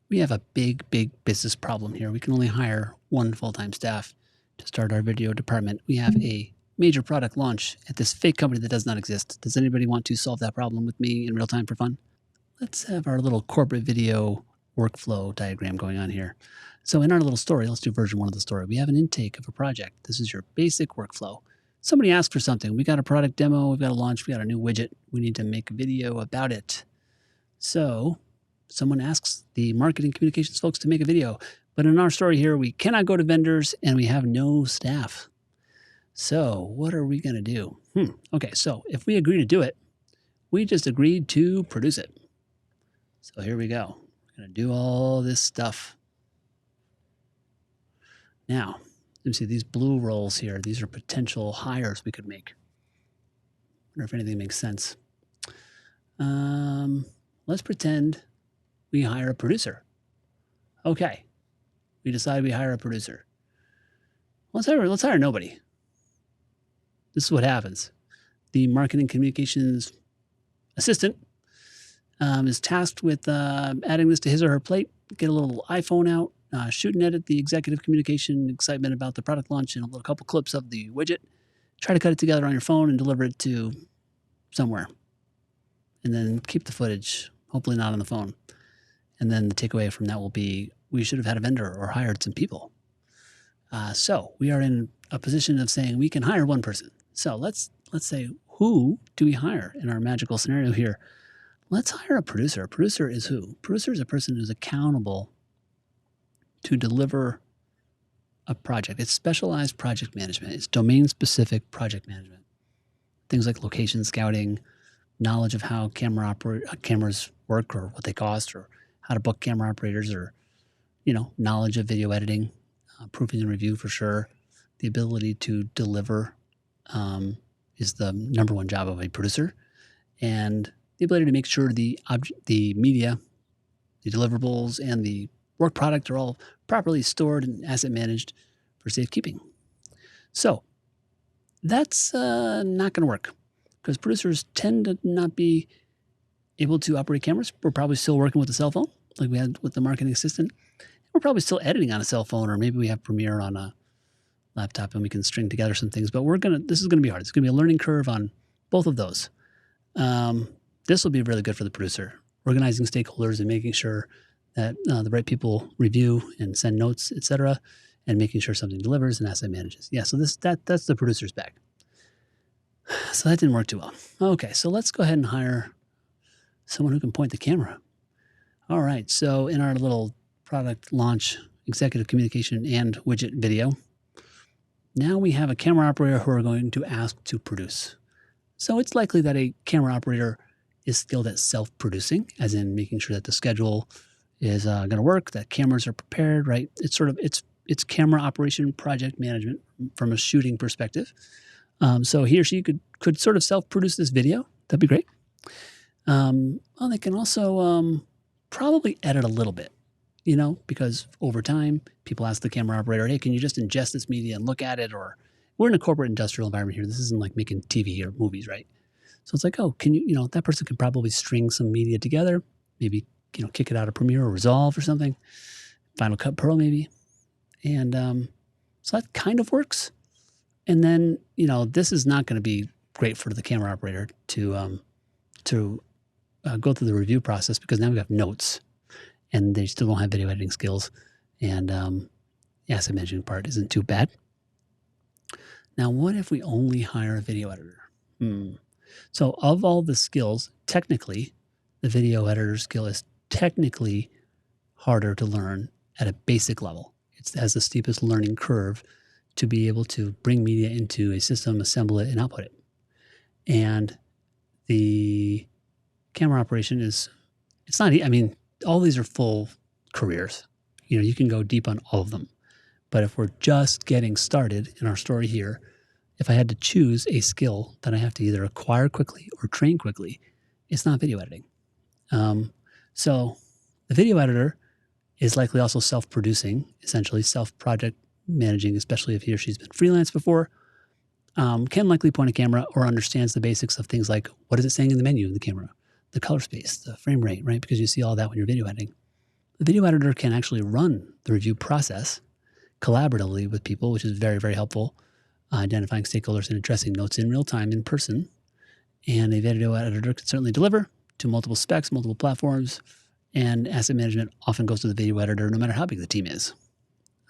We have a big business problem here. We can only hire one full-time staff to start our video department. We have a major product launch at this fake company that does not exist. Does anybody want to solve that problem with me in real time for fun? Let's have our little corporate video workflow diagram going on here. So in our little story, let's do version 1 of the story. We have an intake of a project. This is your basic workflow. Somebody asked for something. We got a product demo. We've got a launch. We got a new widget. We need to make a video about it. So someone asks the marketing communications folks to make a video. But in our story here, we cannot go to vendors and we have no staff. So what are we going to do? Okay, so if we agree to do it, we just agreed to produce it. So here we go. We're going to do all this stuff. Now, let me see these blue rolls here. These are potential hires we could make. I wonder if anything makes sense. Let's pretend we hire a producer. Okay, we decide we hire a producer. Let's hire nobody. This is what happens. The marketing communications assistant is tasked with adding this to his or her plate, get a little iPhone out, shoot and edit the executive communication excitement about the product launch and a couple clips of the widget, try to cut it together on your phone and deliver it to somewhere. And then keep the footage, hopefully not on the phone. And then the takeaway from that will be, we should have had a vendor or hired some people. So we are in a position of saying we can hire one person. So let's say, who do we hire in our magical scenario here? Let's hire a producer. A producer is who? Producer is a person who's accountable to deliver a project. It's specialized project management. It's domain-specific project management. Things like location scouting, knowledge of how cameras work or what they cost, or how to book camera operators, or knowledge of video editing, proofing and review for sure. The ability to deliver is the number one job of a producer, and the ability to make sure the media, the deliverables, and the work product are all properly stored and asset managed for safekeeping. So that's not going to work because producers tend to not be able to operate cameras. We're probably still working with a cell phone like we had with the marketing assistant. We're probably still editing on a cell phone, or maybe we have Premiere on a laptop and we can string together some things, but this is going to be hard. It's going to be a learning curve on both of those. This will be really good for the producer, organizing stakeholders and making sure that the right people review and send notes, etc., and making sure something delivers and asset manages. Yeah, so that's the producer's bag. So that didn't work too well. Okay, so let's go ahead and hire someone who can point the camera. All right, so in our little product launch executive communication and widget video, now we have a camera operator who are going to ask to produce. So it's likely that a camera operator is skilled at self-producing, as in making sure that the schedule is going to work, that cameras are prepared, right? It's camera operation project management from a shooting perspective. So he or she could sort of self-produce this video. That'd be great. Well, they can also probably edit a little bit, because over time, people ask the camera operator, hey, can you just ingest this media and look at it? Or we're in a corporate industrial environment here. This isn't like making TV or movies, right? So it's like, oh, can that person could probably string some media together, maybe, kick it out of Premiere or Resolve or something, Final Cut Pro maybe. And so that kind of works. And then, this is not going to be great for the camera operator to go through the review process, because now we have notes and they still don't have video editing skills. And the asset management part isn't too bad. Now, what if we only hire a video editor? So of all the skills, technically, the video editor skill is technically harder to learn at a basic level. It has the steepest learning curve to be able to bring media into a system, assemble it, and output it. And the camera operation it's not, all these are full careers. You can go deep on all of them. But if we're just getting started in our story here, if I had to choose a skill that I have to either acquire quickly or train quickly, it's not video editing. So the video editor is likely also self-producing, essentially self-project managing, especially if he or she's been freelance before, can likely point a camera or understands the basics of things like, what is it saying in the menu of the camera, the color space, the frame rate, right? Because you see all that when you're video editing. The video editor can actually run the review process collaboratively with people, which is very, very helpful, identifying stakeholders and addressing notes in real time in person. And a video editor can certainly deliver to multiple specs, multiple platforms, and asset management often goes to the video editor no matter how big the team is.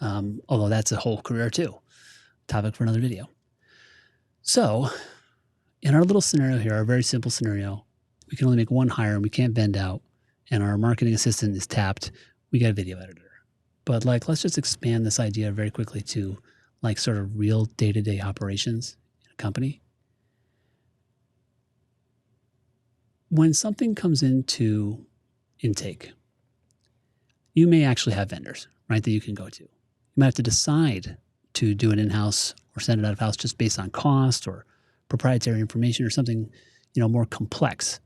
Although that's a whole career too. Topic for another video. So in our little scenario here, our very simple scenario, we can only make one hire and we can't bend out, and our marketing assistant is tapped. We got a video editor. But let's just expand this idea very quickly to sort of real day-to-day operations in a company. When something comes into intake, you may actually have vendors, right, that you can go to. You might have to decide to do it in-house or send it out of house just based on cost or proprietary information or something, more complex.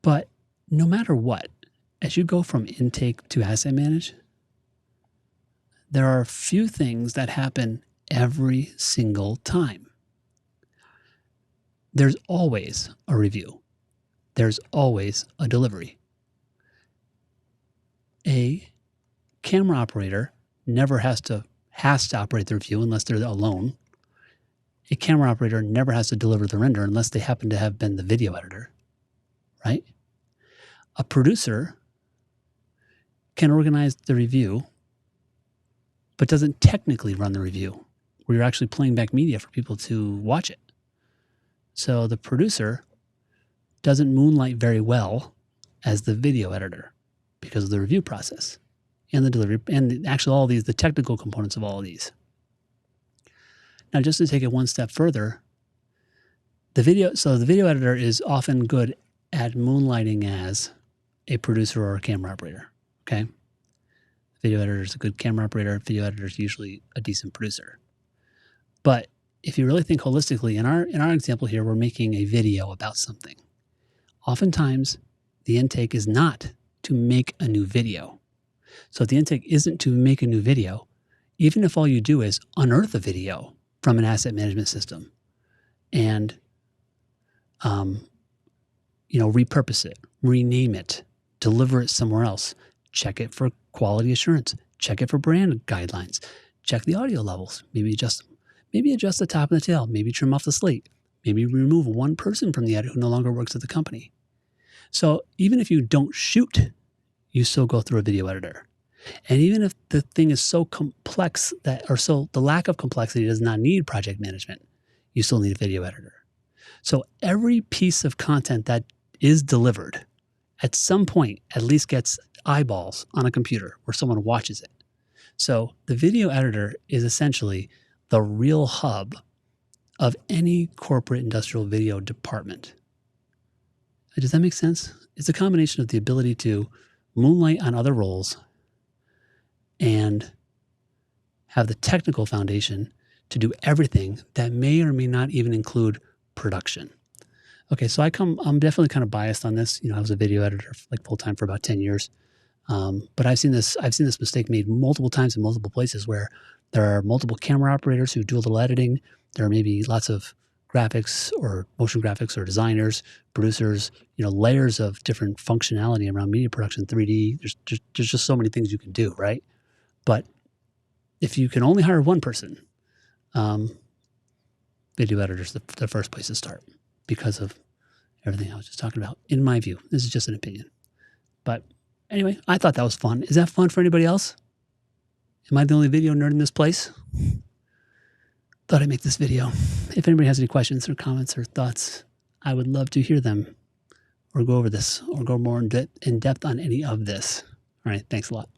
But no matter what, as you go from intake to asset manage, there are a few things that happen every single time. There's always a review. There's always a delivery. A camera operator never has to operate the review unless they're alone. A camera operator never has to deliver the render unless they happen to have been the video editor, right? A producer can organize the review, but doesn't technically run the review, where you're actually playing back media for people to watch it. So the producer doesn't moonlight very well as the video editor because of the review process and the delivery and actually all these, the technical components of all of these. Now, just to take it one step further, the video editor is often good at moonlighting as a producer or a camera operator, okay? Video editor is a good camera operator. Video editor is usually a decent producer. But if you really think holistically, in our example here, we're making a video about something. Oftentimes, the intake is not to make a new video. So if the intake isn't to make a new video, even if all you do is unearth a video from an asset management system and repurpose it, rename it, deliver it somewhere else, check it for quality assurance, check it for brand guidelines, check the audio levels, maybe adjust the top and the tail, maybe trim off the slate, maybe remove one person from the edit who no longer works at the company. So even if you don't shoot, you still go through a video editor. And even if the thing is so complex the lack of complexity does not need project management, you still need a video editor. So every piece of content that is delivered at some point at least gets eyeballs on a computer where someone watches it. So the video editor is essentially the real hub of any corporate industrial video department. Does that make sense? It's a combination of the ability to moonlight on other roles and have the technical foundation to do everything that may or may not even include production. Okay, so I'm definitely kind of biased on this. I was a video editor full-time for about 10 years. But I've seen this mistake made multiple times in multiple places where there are multiple camera operators who do a little editing. There are maybe lots of graphics or motion graphics or designers, producers, layers of different functionality around media production, 3D. There's just so many things you can do, right? But if you can only hire one person, video editor's the first place to start because of everything I was just talking about. In my view, this is just an opinion. But anyway, I thought that was fun. Is that fun for anybody else? Am I the only video nerd in this place? Thought I'd make this video. If anybody has any questions or comments or thoughts, I would love to hear them or go over this or go more in depth on any of this. All right, thanks a lot.